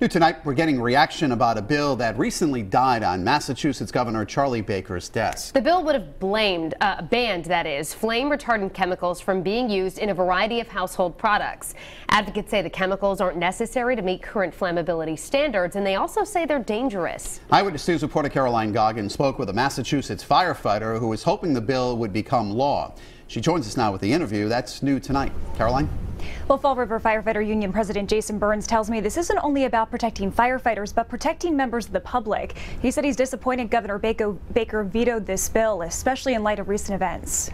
New tonight, we're getting reaction about a bill that recently died on Massachusetts Governor Charlie Baker's desk. The bill would have banned flame-retardant chemicals from being used in a variety of household products. Advocates say the chemicals aren't necessary to meet current flammability standards, and they also say they're dangerous. Eyewitness News reporter Caroline Goggin spoke with a Massachusetts firefighter who was hoping the bill would become law. She joins us now with the interview. That's new tonight. Caroline? Well, Fall River Firefighter Union President Jason Burns tells me this isn't only about protecting firefighters, but protecting members of the public. He said he's disappointed Governor Baker vetoed this bill, especially in light of recent events.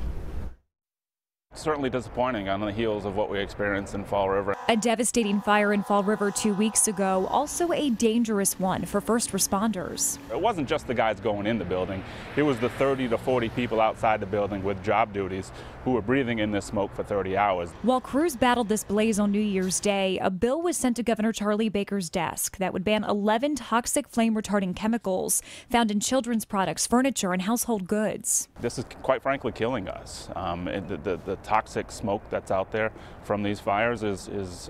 Certainly disappointing on the heels of what we experienced in Fall River. A devastating fire in Fall River 2 weeks ago, also a dangerous one for first responders. It wasn't just the guys going in the building. It was the 30 to 40 people outside the building with job duties who were breathing in this smoke for 30 hours. While crews battled this blaze on New Year's Day, a bill was sent to Governor Charlie Baker's desk that would ban 11 toxic flame-retardant chemicals found in children's products, furniture, and household goods. This is quite frankly killing us. The toxic smoke that's out there from these fires is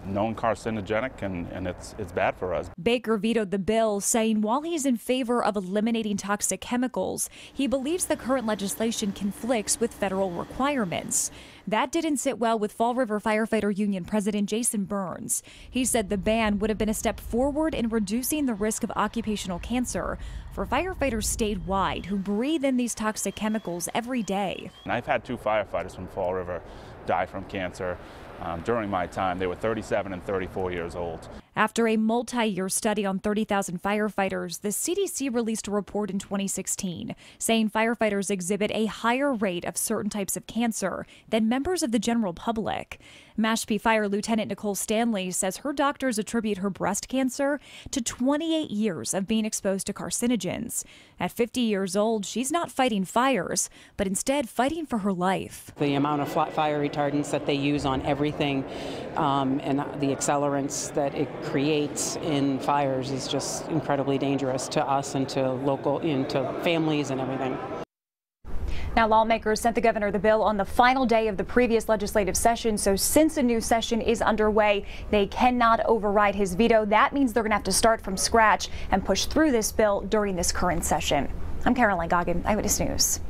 known carcinogenic, and it's bad for us. Baker vetoed the bill, saying while he's in favor of eliminating toxic chemicals, he believes the current legislation conflicts with federal requirements. That didn't sit well with Fall River Firefighter Union President Jason Burns. He said the ban would have been a step forward in reducing the risk of occupational cancer for firefighters statewide who breathe in these toxic chemicals every day. And I've had 2 firefighters from Fall River die from cancer during my time. They were 37 and 34 years old. After a multi-year study on 30,000 firefighters, the CDC released a report in 2016 saying firefighters exhibit a higher rate of certain types of cancer than members of the general public. Mashpee Fire Lieutenant Nicole Stanley says her doctors attribute her breast cancer to 28 years of being exposed to carcinogens. At 50 years old, she's not fighting fires, but instead fighting for her life. The amount of fire retardants that they use on everything and the accelerants that it creates in fires is just incredibly dangerous to us and to families and everything. Now, lawmakers sent the governor the bill on the final day of the previous legislative session, so since a new session is underway, they cannot override his veto. That means they're going to have to start from scratch and push through this bill during this current session. I'm Caroline Goggin, Eyewitness News.